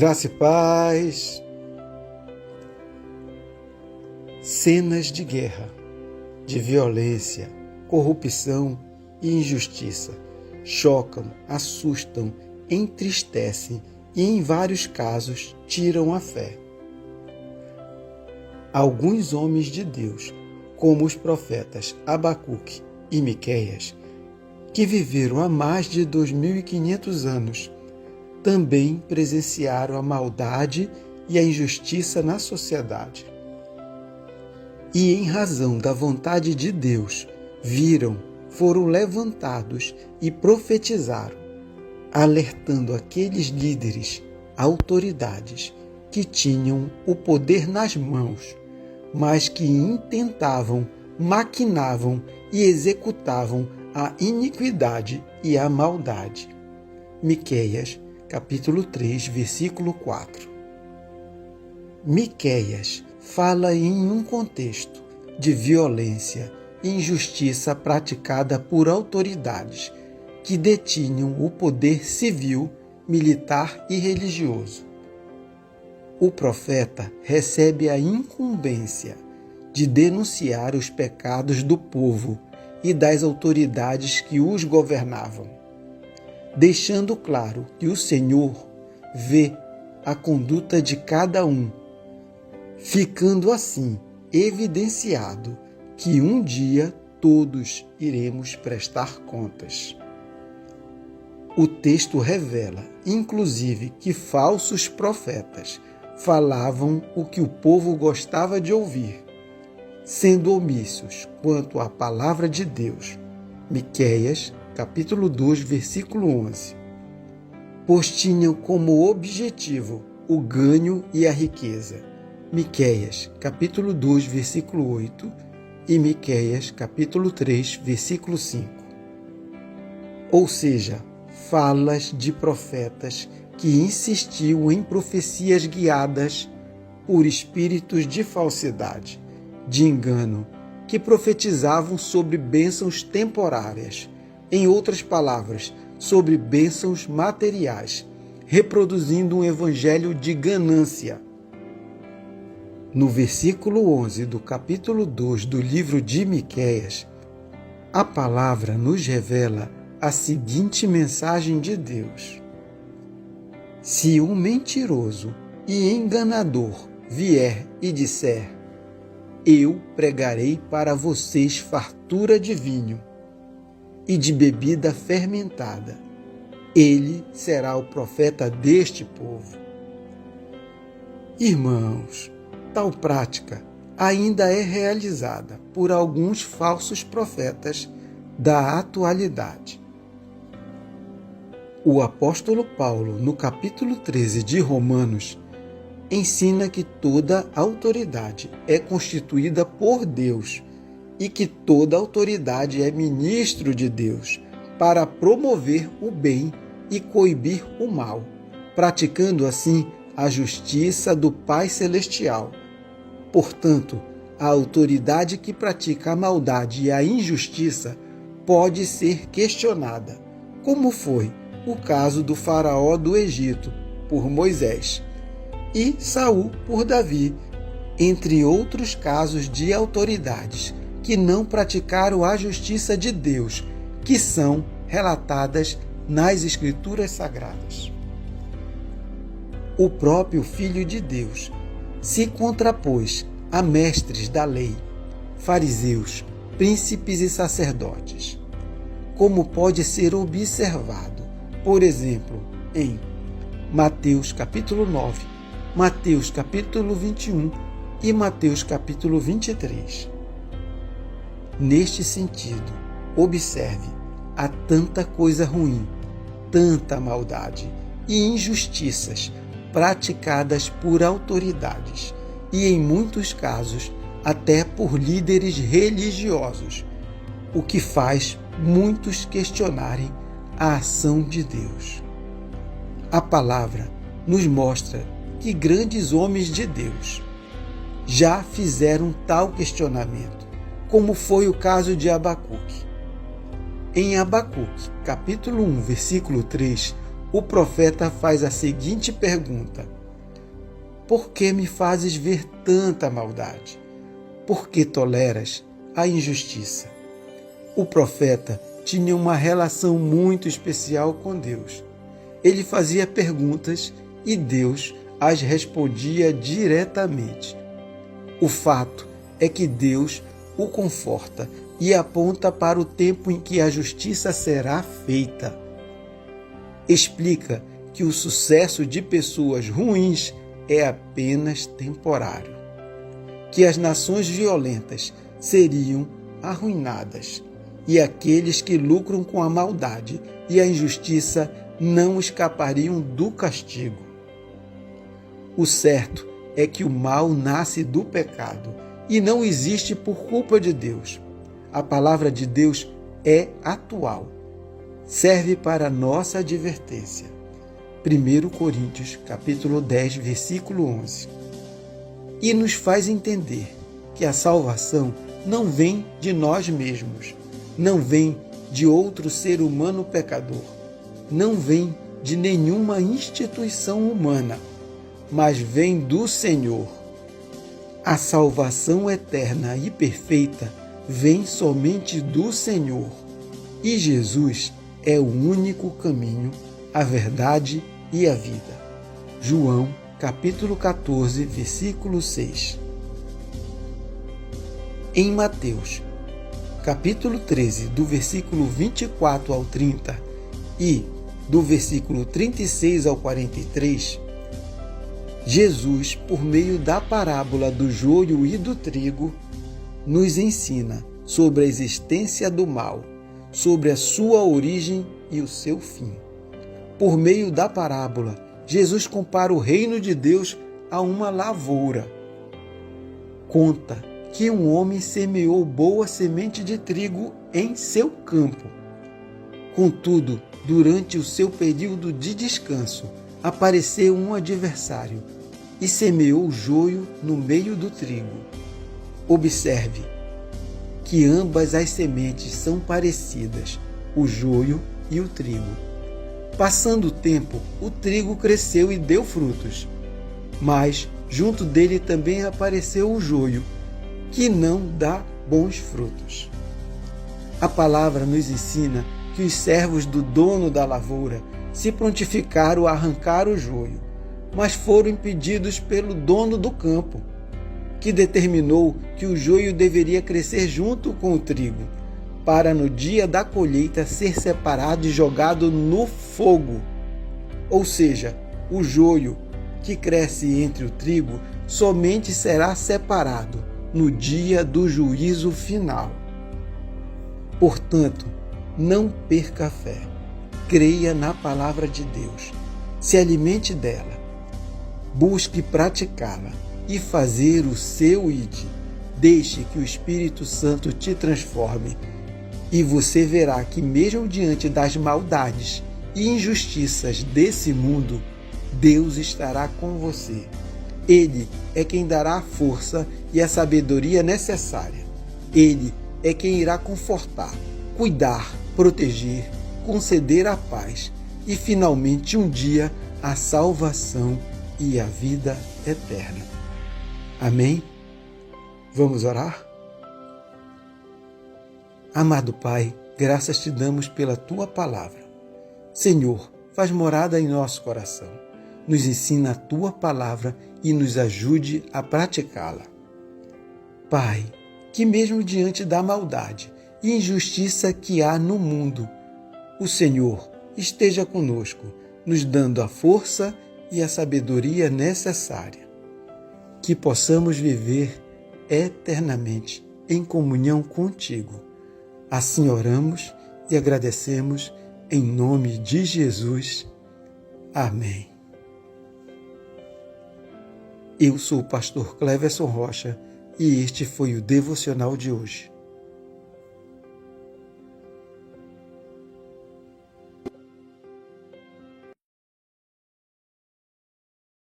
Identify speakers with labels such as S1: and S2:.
S1: Graça e paz. Cenas de guerra, de violência, corrupção e injustiça chocam, assustam, entristecem e, em vários casos, tiram a fé. Alguns homens de Deus, como os profetas Abacuque e Miqueias, que viveram há mais de 2.500 anos, também presenciaram a maldade e a injustiça na sociedade. E, em razão da vontade de Deus, foram levantados e profetizaram, alertando aqueles líderes, autoridades, que tinham o poder nas mãos, mas que intentavam, maquinavam e executavam a iniquidade e a maldade. Miqueias, capítulo 3, versículo 4. Miqueias fala em um contexto de violência e injustiça praticada por autoridades que detinham o poder civil, militar e religioso. O profeta recebe a incumbência de denunciar os pecados do povo e das autoridades que os governavam, deixando claro que o Senhor vê a conduta de cada um, ficando assim evidenciado que um dia todos iremos prestar contas. O texto revela, inclusive, que falsos profetas falavam o que o povo gostava de ouvir, sendo omissos quanto à palavra de Deus. Miqueias, capítulo 2, versículo 11. Pois tinham como objetivo o ganho e a riqueza. Miqueias, capítulo 2, versículo 8 e Miqueias, capítulo 3, versículo 5. Ou seja, falas de profetas que insistiam em profecias guiadas por espíritos de falsidade, de engano, que profetizavam sobre bênçãos temporárias, em outras palavras, sobre bênçãos materiais, reproduzindo um evangelho de ganância. No versículo 11 do capítulo 2 do livro de Miqueias, a palavra nos revela a seguinte mensagem de Deus: se um mentiroso e enganador vier e disser, eu pregarei para vocês fartura de vinho e de bebida fermentada, ele será o profeta deste povo. Irmãos, tal prática ainda é realizada por alguns falsos profetas da atualidade. O apóstolo Paulo, no capítulo 13 de Romanos, ensina que toda autoridade é constituída por Deus e que toda autoridade é ministro de Deus para promover o bem e coibir o mal, praticando assim a justiça do Pai Celestial. Portanto, a autoridade que pratica a maldade e a injustiça pode ser questionada, como foi o caso do faraó do Egito, por Moisés, e Saul por Davi, entre outros casos de autoridades que não praticaram a justiça de Deus, que são relatadas nas Escrituras Sagradas. O próprio Filho de Deus se contrapôs a mestres da lei, fariseus, príncipes e sacerdotes, como pode ser observado, por exemplo, em Mateus capítulo 9, Mateus capítulo 21 e Mateus capítulo 23. Neste sentido, observe, há tanta coisa ruim, tanta maldade e injustiças praticadas por autoridades e, em muitos casos, até por líderes religiosos, o que faz muitos questionarem a ação de Deus. A palavra nos mostra que grandes homens de Deus já fizeram tal questionamento, como foi o caso de Abacuque. Em Abacuque, capítulo 1, versículo 3, o profeta faz a seguinte pergunta: por que me fazes ver tanta maldade? Por que toleras a injustiça? O profeta tinha uma relação muito especial com Deus. Ele fazia perguntas e Deus as respondia diretamente. O fato é que Deus o conforta e aponta para o tempo em que a justiça será feita. Explica que o sucesso de pessoas ruins é apenas temporário, que as nações violentas seriam arruinadas e aqueles que lucram com a maldade e a injustiça não escapariam do castigo. O certo é que o mal nasce do pecado e não existe por culpa de Deus. A palavra de Deus é atual. Serve para nossa advertência. 1 Coríntios, capítulo 10, versículo 11. E nos faz entender que a salvação não vem de nós mesmos, não vem de outro ser humano pecador, não vem de nenhuma instituição humana, mas vem do Senhor. A salvação eterna e perfeita vem somente do Senhor. E Jesus é o único caminho, a verdade e a vida. João, capítulo 14, versículo 6. Em Mateus, capítulo 13, do versículo 24 ao 30 e do versículo 36 ao 43, Jesus, por meio da parábola do joio e do trigo, nos ensina sobre a existência do mal, sobre a sua origem e o seu fim. Por meio da parábola, Jesus compara o reino de Deus a uma lavoura. Conta que um homem semeou boa semente de trigo em seu campo. Contudo, durante o seu período de descanso, apareceu um adversário e semeou joio no meio do trigo. Observe que ambas as sementes são parecidas, o joio e o trigo. Passando o tempo, o trigo cresceu e deu frutos, mas junto dele também apareceu o joio, que não dá bons frutos. A palavra nos ensina que os servos do dono da lavoura se prontificaram a arrancar o joio, mas foram impedidos pelo dono do campo, que determinou que o joio deveria crescer junto com o trigo, para no dia da colheita ser separado e jogado no fogo. Ou seja, o joio que cresce entre o trigo somente será separado no dia do juízo final. Portanto, não perca a fé. Creia na palavra de Deus. Se alimente dela. Busque praticá-la e fazer o seu ID. Deixe que o Espírito Santo te transforme. E você verá que mesmo diante das maldades e injustiças desse mundo, Deus estará com você. Ele é quem dará a força e a sabedoria necessária. Ele é quem irá confortar, cuidar, proteger, conceder a paz e, finalmente, um dia, a salvação e a vida eterna. Amém? Vamos orar? Amado Pai, graças te damos pela Tua palavra. Senhor, faz morada em nosso coração. Nos ensina a Tua palavra e nos ajude a praticá-la. Pai, que mesmo diante da maldade e injustiça que há no mundo, o Senhor esteja conosco, nos dando a força e a sabedoria necessária. Que possamos viver eternamente em comunhão contigo. Assim oramos e agradecemos em nome de Jesus. Amém. Eu sou o pastor Cleverson Rocha e este foi o devocional de hoje.